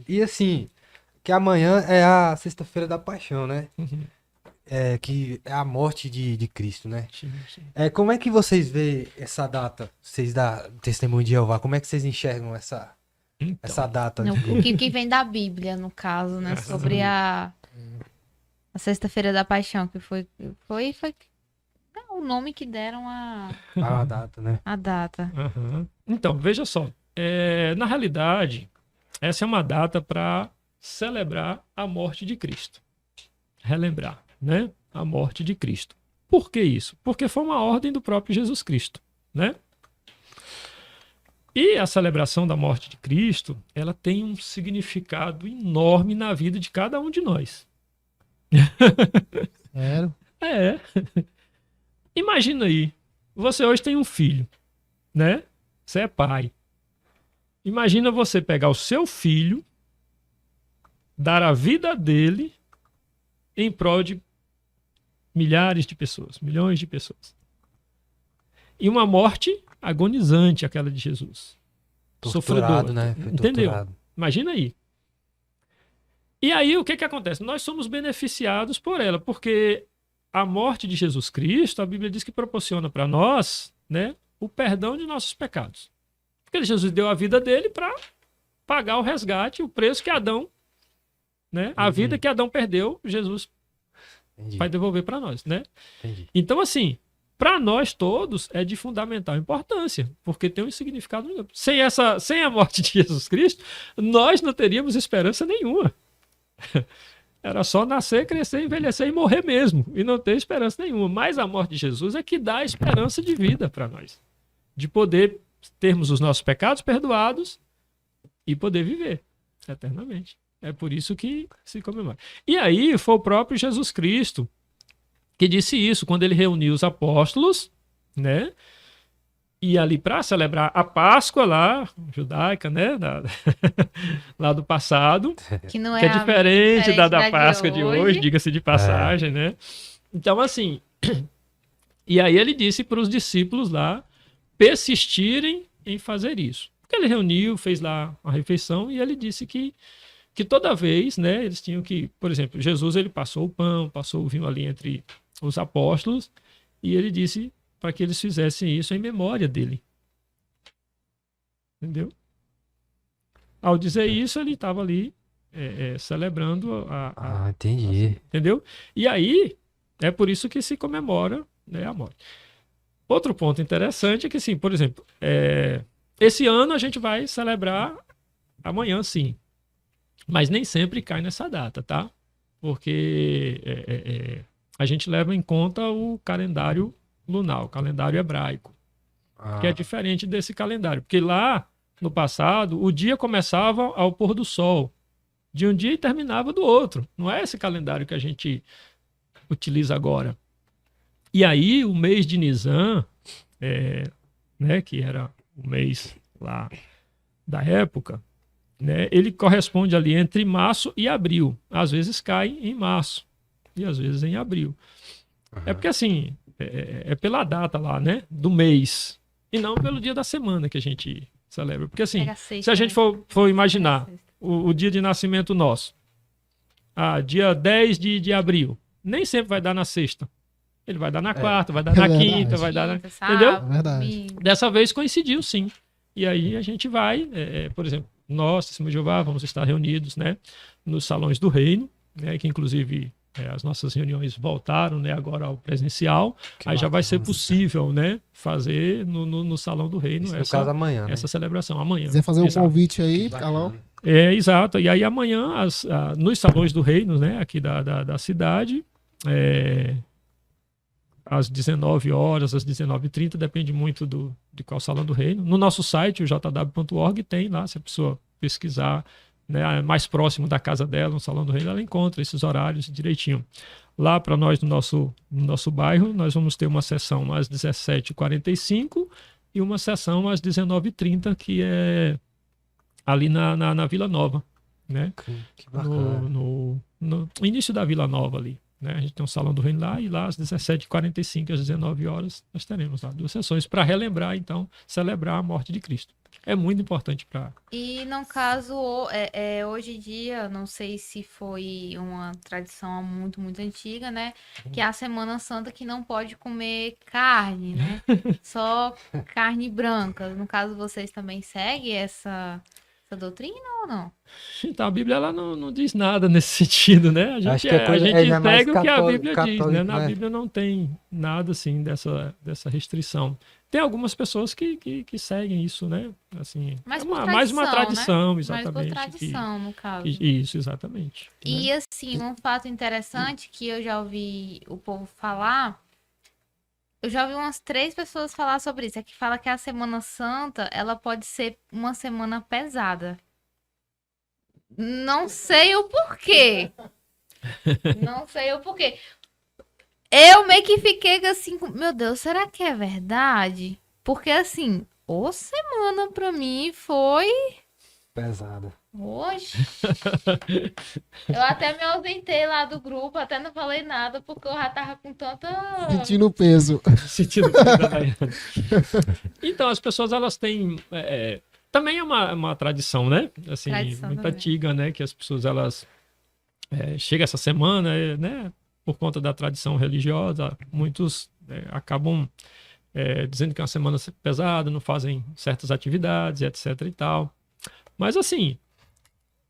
E assim, que amanhã é a Sexta-feira da Paixão, né? Uhum. Que é a morte de Cristo, né? Sim, sim. Como é que vocês veem essa data? Vocês da Testemunho de Jeová, como é que vocês enxergam essa Então. data O que vem da Bíblia, no caso, né? Sobre a Sexta-feira da Paixão, que foi o nome que deram a data, né? a data. Aham. Então, veja só. Na realidade, essa é uma data para celebrar a morte de Cristo. Relembrar, né? A morte de Cristo. Por que isso? Porque foi uma ordem do próprio Jesus Cristo, né? E a celebração da morte de Cristo, ela tem um significado enorme na vida de cada um de nós. Sério? É. Imagina aí, você hoje tem um filho, né? Você é pai. Imagina você pegar o seu filho, dar a vida dele em prol de milhares de pessoas, milhões de pessoas. E uma morte agonizante, aquela de Jesus. Torturado, Sofredor, né? Foi entendeu? torturado. Imagina aí. E aí o que acontece? Nós somos beneficiados por ela, porque a morte de Jesus Cristo, a Bíblia diz que proporciona para nós, né, o perdão de nossos pecados. Porque Jesus deu a vida dele para pagar o resgate, o preço que Adão, né, a vida que Adão perdeu, Jesus Entendi. vai devolver para nós, né? Entendi. Então, assim, para nós todos é de fundamental importância, porque tem um significado. Sem a morte de Jesus Cristo, nós não teríamos esperança nenhuma. Era só nascer, crescer, envelhecer e morrer mesmo, e não ter esperança nenhuma. Mas a morte de Jesus é que dá a esperança de vida para nós, de poder termos os nossos pecados perdoados e poder viver eternamente. É por isso que se comemora. E aí foi o próprio Jesus Cristo que disse isso quando ele reuniu os apóstolos, né? E ali para celebrar a Páscoa lá, judaica, né? Lá do passado, Que não que é diferente da Páscoa de hoje, hoje. diga-se de passagem, né? Então, assim, e aí ele disse para os discípulos lá persistirem em fazer isso. Porque ele reuniu, fez lá a refeição e ele disse que toda vez, né, eles tinham que, por exemplo, Jesus ele passou o pão, passou o vinho ali entre os apóstolos e ele disse para que eles fizessem isso em memória dele. Entendeu? Ao dizer isso, ele estava ali celebrando Entendi. entendeu? E aí, é por isso que se comemora, né, a morte. Outro ponto interessante é que, assim, por exemplo, esse ano a gente vai celebrar amanhã, sim. Mas nem sempre cai nessa data, tá? Porque a gente leva em conta o calendário lunar, o calendário hebraico, que é diferente desse calendário. Porque lá, no passado, o dia começava ao pôr do sol, de um dia e terminava do outro. Não é esse calendário que a gente utiliza agora. E aí, o mês de Nisan, né, que era o mês lá da época, né, ele corresponde ali entre março e abril. Às vezes cai em março e às vezes em abril. É porque assim, é pela data lá, né, do mês, e não pelo dia da semana que a gente celebra. Porque assim, Pega a sexta, se a gente né? for imaginar Pega a sexta. o dia de nascimento nosso, dia 10 de abril, nem sempre vai dar na sexta. Ele vai dar na quarta, vai dar na verdade. quinta, vai dar na... Quinta, sábado, Entendeu? É verdade. domingo. Dessa vez coincidiu, sim. E aí a gente vai, por exemplo, nós, Testemunho de Jeová, vamos estar reunidos, né, nos salões do reino, né, que inclusive as nossas reuniões voltaram, né, agora ao presencial. Aí já vai ser possível, né, fazer no salão do reino Isso no caso amanhã, né? essa celebração. Amanhã. Quiser fazer um Exato. convite aí, alô? Exato. E aí amanhã, nos salões do reino, né, aqui da cidade, às 19 horas, às 19h30, depende muito de qual salão do reino. No nosso site, o jw.org, tem lá, se a pessoa pesquisar, né, mais próximo da casa dela, no salão do reino, ela encontra esses horários direitinho. Lá para nós, no nosso bairro, nós vamos ter uma sessão às 17h45 e uma sessão às 19h30, que é ali na Vila Nova, né? Que bacana. No início da Vila Nova ali. Né? A gente tem um salão do reino lá, e lá às 17h45 às 19 horas nós teremos lá 2 sessões para relembrar, então, celebrar a morte de Cristo. é muito importante para... E no caso, hoje em dia, não sei se foi uma tradição muito, muito antiga, né? Que é a Semana Santa que não pode comer carne, né? Só carne branca. No caso, vocês também seguem essa doutrina ou não? Então, a Bíblia ela não diz nada nesse sentido, né? A gente, Acho que é coisa- a gente é, já é mais segue o que a Bíblia diz, né? católico, Na né? Bíblia não tem nada, assim, dessa restrição. Tem algumas pessoas que seguem isso, né? Assim, Mais é por mais uma tradição, Mais por exatamente. tradição, no caso. Isso, exatamente. Né? E assim, um fato interessante que eu já ouvi o povo falar, eu já ouvi umas 3 pessoas falar sobre isso, é que fala que a Semana Santa, ela pode ser uma semana pesada. Não sei o porquê. Não sei o porquê. Eu meio que fiquei assim, meu Deus, será que é verdade? Porque assim, ô semana pra mim foi... Pesada. Oxe. Eu até me ausentei lá do grupo, até não falei nada, porque eu já tava com tanta... Sentindo o peso. Sentido da Daiane. Então, as pessoas, elas têm... também é uma tradição, né? Assim, Tradição muito também. antiga, né? Que as pessoas, elas... chega essa semana, né? Por conta da tradição religiosa, muitos acabam dizendo que é uma semana pesada, não fazem certas atividades, etc e tal. Mas, assim...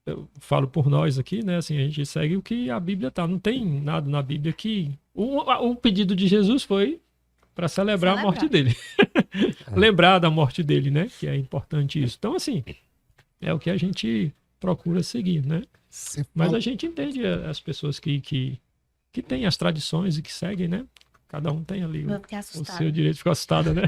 Eu falo por nós aqui, né? Assim, a gente segue o que a Bíblia tá. Não tem nada na Bíblia que... O pedido de Jesus foi para celebrar a morte dele. Lembrar da morte dele, né? Que é importante isso. Então, assim, é o que a gente procura seguir, né? Você Mas fala- a gente entende as pessoas que têm as tradições e que seguem, né? Cada um tem ali Eu fiquei o assustada. seu direito de ficar assustada, né?